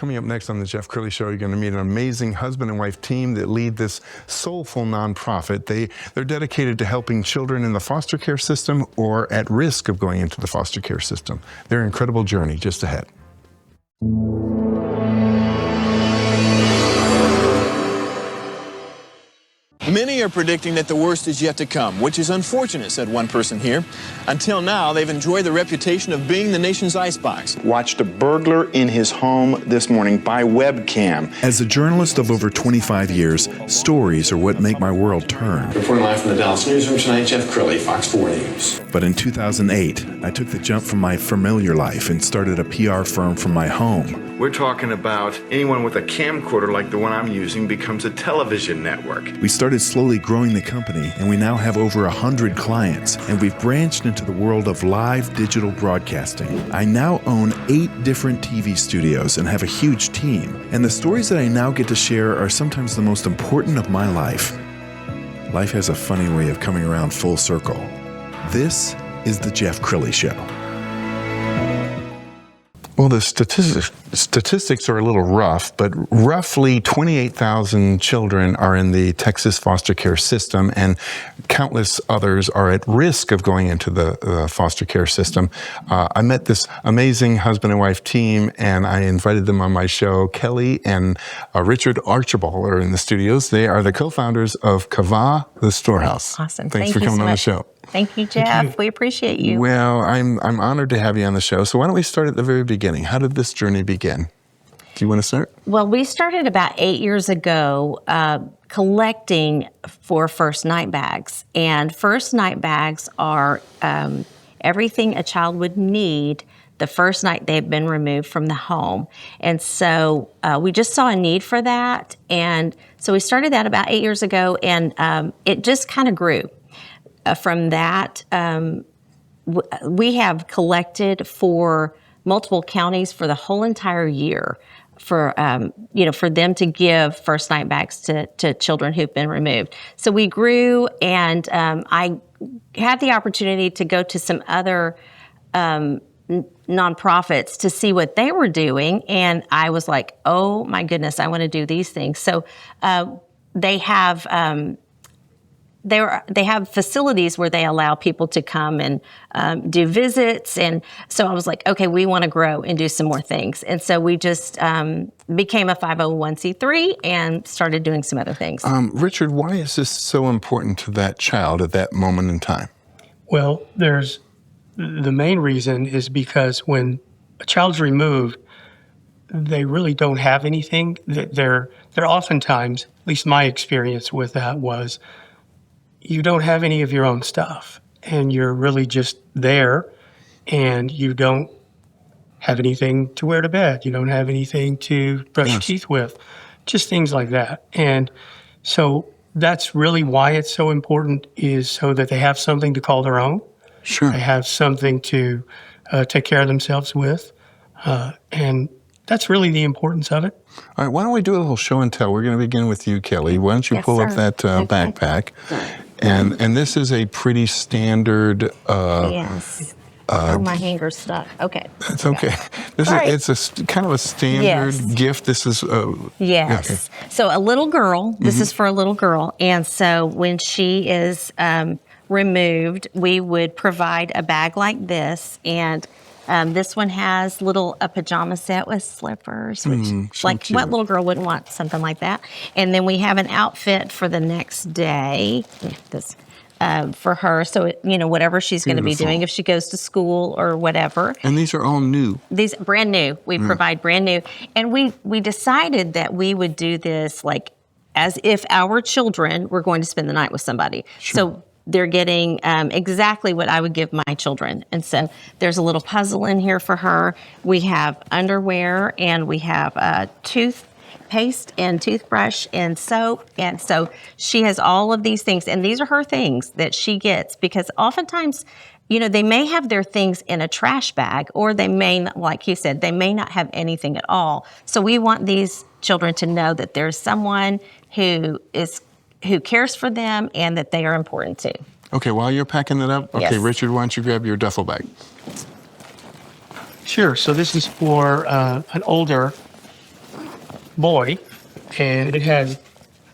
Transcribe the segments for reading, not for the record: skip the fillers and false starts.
Coming up next on the Jeff Crilley Show, you're going to meet an amazing husband and wife team that lead this soulful nonprofit. They're dedicated to helping children in the foster care system or at risk of going into the foster care system. Their incredible journey just ahead. Many are predicting that the worst is yet to come, which is unfortunate, said one person here. Until now, they've enjoyed the reputation of being the nation's icebox. Watched a burglar in his home this morning by webcam. As a journalist of over 25 years, stories are what make my world turn. Reporting live from the Dallas newsroom tonight, Jeff Crilley, Fox 4 News. But in 2008, I took the jump from my familiar life and started a PR firm from my home. We're talking about anyone with a camcorder like the one I'm using becomes a television network. We started slowly growing the company, and we now have over 100 clients, and we've branched into the world of live digital broadcasting. I now own 8 different TV studios and have a huge team, and the stories that I now get to share are sometimes the most important of my life. Life has a funny way of coming around full circle. This is the Jeff Crilley Show. Well, the statistics are a little rough, but roughly 28,000 children are in the Texas foster care system, and countless others are at risk of going into the foster care system. I met this amazing husband and wife team, and I invited them on my show. Kelly and Richard Archibald are in the studios. They are the co-founders of Qavah The Storehouse. Awesome. Thanks for coming on the show. Thank you, Jeff. Thank you. We appreciate you. Well, I'm honored to have you on the show. So why don't we start at the very beginning? How did this journey begin? Do you want to start? Well, we started about 8 years ago collecting for first night bags. And first night bags are everything a child would need the first night they've been removed from the home. And so we just saw a need for that. And so we started that about 8 years ago, and it just kind of grew. From that, we have collected for multiple counties for the whole entire year for them to give first night bags to children who've been removed. So we grew, and I had the opportunity to go to some other nonprofits to see what they were doing, and I was like, oh my goodness, I want to do these things. So they have they have facilities where they allow people to come and do visits. And so I was like, okay, we want to grow and do some more things. And so we just became a 501c3 and started doing some other things. Richard, why is this so important to that child at that moment in time? Well, the main reason is because when a child's removed, they really don't have anything. They're oftentimes, at least my experience with that was, you don't have any of your own stuff, and you're really just there, and you don't have anything to wear to bed. You don't have anything to brush your teeth with, just things like that. And so that's really why it's so important, is so that they have something to call their own. Sure. They have something to take care of themselves with, and that's really the importance of it. All right, why don't we do a little show and tell? We're going to begin with you, Kelly. Why don't you pull up that backpack? And this is a pretty standard. Yes. My hanger's stuck. Okay. That's okay. It's a kind of a standard gift. This is. Yes. Okay. So a little girl. This is for a little girl, and so when she is removed, we would provide a bag like this, and this one has a pajama set with slippers, which what little girl wouldn't want something like that? And then we have an outfit for the next day, for her. So, whatever she's going to be doing if she goes to school or whatever. And these are all new. These brand new. We provide brand new. And we decided that we would do this like as if our children were going to spend the night with somebody. Sure. So they're getting exactly what I would give my children. And so there's a little puzzle in here for her. We have underwear, and we have toothpaste and toothbrush and soap. And so she has all of these things. And these are her things that she gets, because oftentimes, they may have their things in a trash bag, or they may not, like you said, they may not have anything at all. So we want these children to know that there's someone who cares for them and that they are important too. Okay, while you're packing that up, okay, yes. Richard, why don't you grab your duffel bag? Sure. So this is for an older boy, and it has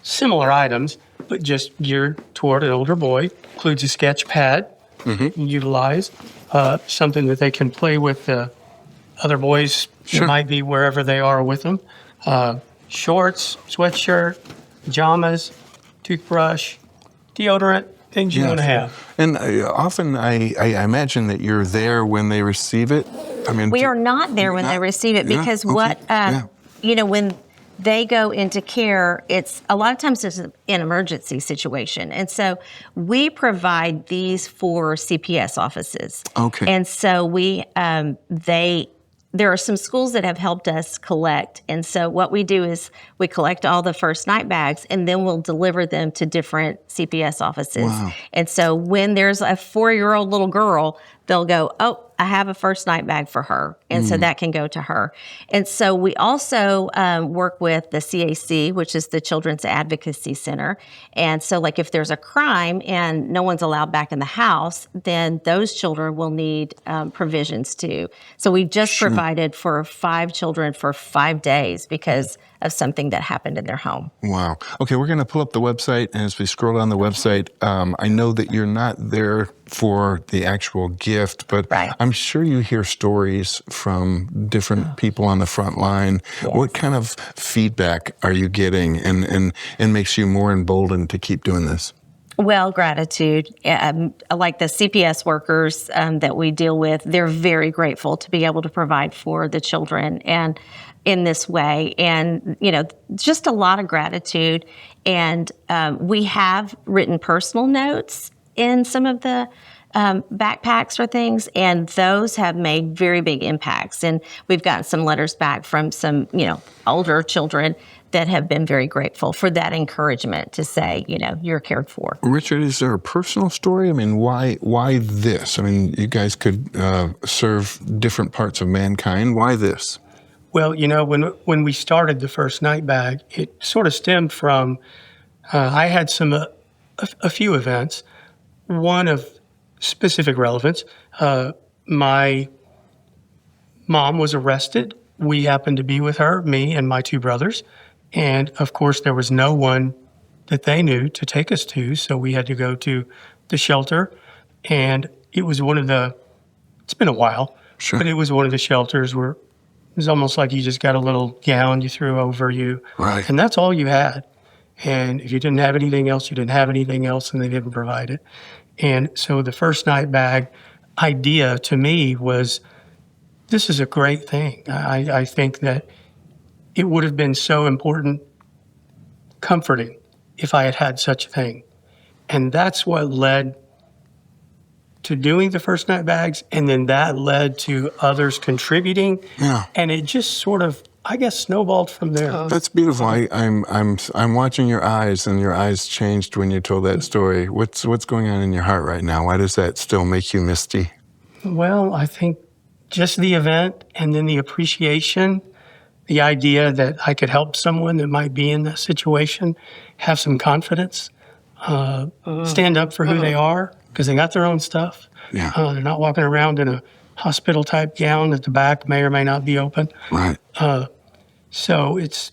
similar items, but just geared toward an older boy. Includes a sketch pad, utilize something that they can play with other boys that might be wherever they are with them. Shorts, sweatshirt, pajamas, toothbrush, deodorant, things you want to have. And often I imagine that you're there when they receive it. I mean, We are not there when they receive it because when they go into care, it's a lot of times it's an emergency situation. And so we provide these for CPS offices. Okay. And so there are some schools that have helped us collect. And so what we do is we collect all the first night bags and then we'll deliver them to different CPS offices. Wow. And so when there's a 4-year-old little girl, they'll go, oh, I have a first night bag for her. And so that can go to her. And so we also work with the CAC, which is the Children's Advocacy Center. And so like if there's a crime and no one's allowed back in the house, then those children will need provisions too. So we just provided for 5 children for 5 days because of something that happened in their home. Wow. Okay, we're going to pull up the website, and as we scroll down the website, I know that you're not there for the actual gift, but Right. I'm sure you hear stories from different people on the front line. Yes. What kind of feedback are you getting and makes you more emboldened to keep doing this? Well, gratitude. Like the CPS workers that we deal with, they're very grateful to be able to provide for the children and in this way. And, just a lot of gratitude. And we have written personal notes in some of the backpacks or things, and those have made very big impacts. And we've gotten some letters back from some, older children that have been very grateful for that encouragement to say, you're cared for. Richard, is there a personal story? I mean, why this? I mean, you guys could serve different parts of mankind. Why this? Well, when we started the first night bag, it sort of stemmed from I had a few events. One of specific relevance. My mom was arrested. We happened to be with her, me and my 2 brothers. And of course, there was no one that they knew to take us to. So we had to go to the shelter. And it was it's been a while, but it was one of the shelters where it was almost like you just got a little gown you threw over you. Right. And that's all you had. And if you didn't have anything else, you didn't have anything else, and they didn't provide it. And so the first night bag idea to me was, this is a great thing. I think that it would have been so important, comforting, if I had had such a thing. And that's what led to doing the first night bags, and then that led to others contributing. Yeah. And it just sort of, I guess, snowballed from there. That's beautiful. I'm watching your eyes, and your eyes changed when you told that story. What's going on in your heart right now? Why does that still make you misty? Well, I think just the event and then the appreciation, the idea that I could help someone that might be in that situation, have some confidence, stand up for who they are, because they got their own stuff. Yeah. They're not walking around in a hospital-type gown that the back may or may not be open. Right. So it's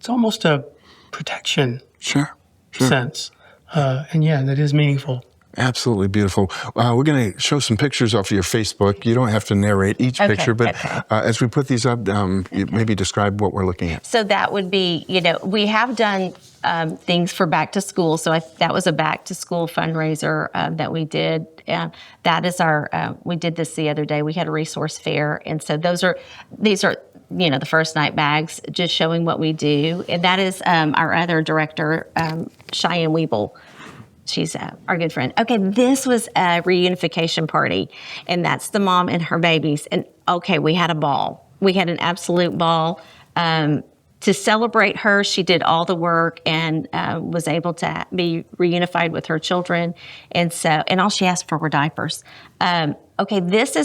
almost a protection Sure. sense. And yeah, that is meaningful. Absolutely beautiful. We're going to show some pictures off of your Facebook. You don't have to narrate each picture, but as we put these up, maybe describe what we're looking at. So that would be, we have done things for back to school. So that was a back to school fundraiser that we did. That is we did this the other day. We had a resource fair. And so these are, the first night bags, just showing what we do. And that is our other director, Cheyenne Weeble. She's our good friend. Okay, this was a reunification party, and that's the mom and her babies. And okay, we had a ball. We had an absolute ball. To celebrate her, she did all the work and was able to be reunified with her children. And all she asked for were diapers. Okay,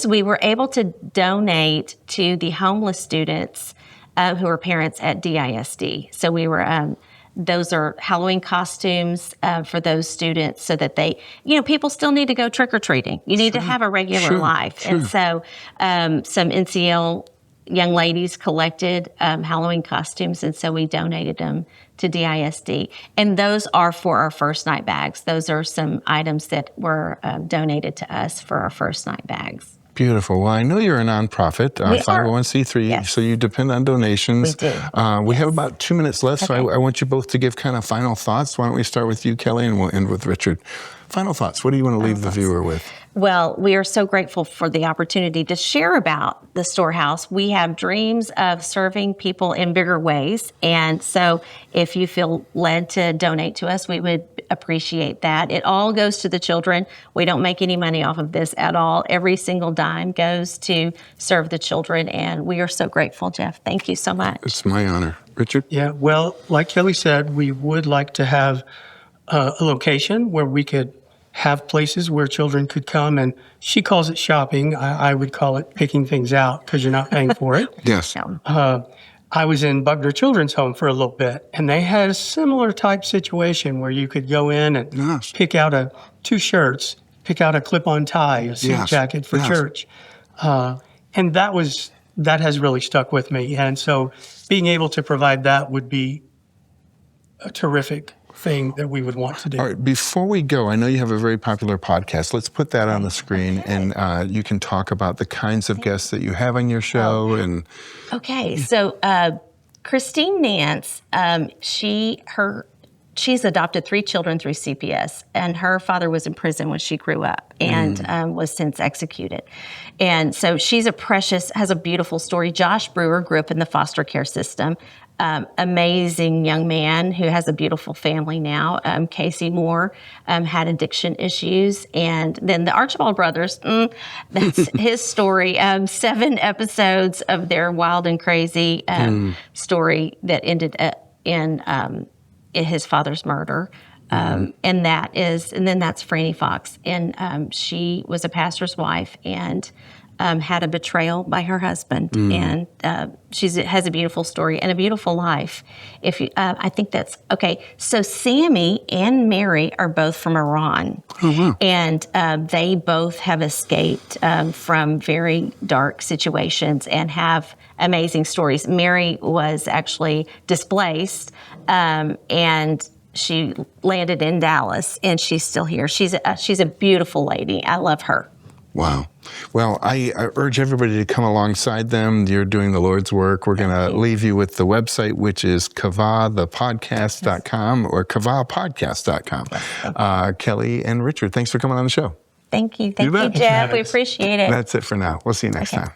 we were able to donate to the homeless students who are parents at DISD. So we were, those are Halloween costumes for those students so that they, people still need to go trick-or-treating. You need to have a regular life. Sure. And so some NCL young ladies collected Halloween costumes, and so we donated them to DISD. And those are for our first night bags. Those are some items that were donated to us for our first night bags. Beautiful. Well, I know you're a nonprofit, We are. 501c3, Yes. so you depend on donations. We do. We have about 2 minutes left, so Okay. I want you both to give kind of final thoughts. Why don't we start with you, Kelly, and we'll end with Richard. Final thoughts. What do you want to leave the viewer with? Well, we are so grateful for the opportunity to share about the Storehouse. We have dreams of serving people in bigger ways. And so if you feel led to donate to us, we would appreciate that. It all goes to the children. We don't make any money off of this at all. Every single dime goes to serve the children. And we are so grateful, Jeff. Thank you so much. It's my honor. Richard? Yeah, well, like Kelly said, we would like to have a location where we could have places where children could come, and she calls it shopping. I would call it picking things out because you're not paying for it. Yes. I was in Bugner Children's Home for a little bit, and they had a similar type situation where you could go in and Yes. pick out two shirts, pick out a clip-on tie, a suit Yes. jacket for Yes. church. And that has really stuck with me. And so being able to provide that would be a terrific thing that we would want to do. All right, before we go, I know you have a very popular podcast. Let's put that on the screen, and you can talk about the kinds of guests that you have on your show. And Okay, so Christine Nance, she's adopted 3 children through CPS, and her father was in prison when she grew up and was since executed. And so she's has a beautiful story. Josh Brewer grew up in the foster care system. Amazing young man who has a beautiful family now. Casey Moore had addiction issues. And then the Archibald brothers, that's his story. 7 episodes of their wild and crazy story that ended in his father's murder. And then that's Franny Fox. And she was a pastor's wife and had a betrayal by her husband. And she has a beautiful story and a beautiful life. I think that's okay. So Sammy and Mary are both from Iran. Oh, wow. And they both have escaped from very dark situations and have amazing stories. Mary was actually displaced and she landed in Dallas, and she's still here. She's a beautiful lady. I love her. wow. Well, I urge everybody to come alongside them. You're doing the Lord's work. We're going to leave you with the website, which is cavathepodcast.com or cavahpodcast.com. Kelly and Richard, thanks for coming on the show. Thank you. Thank you, bet. Jeff. We appreciate it. That's it for now. We'll see you next time.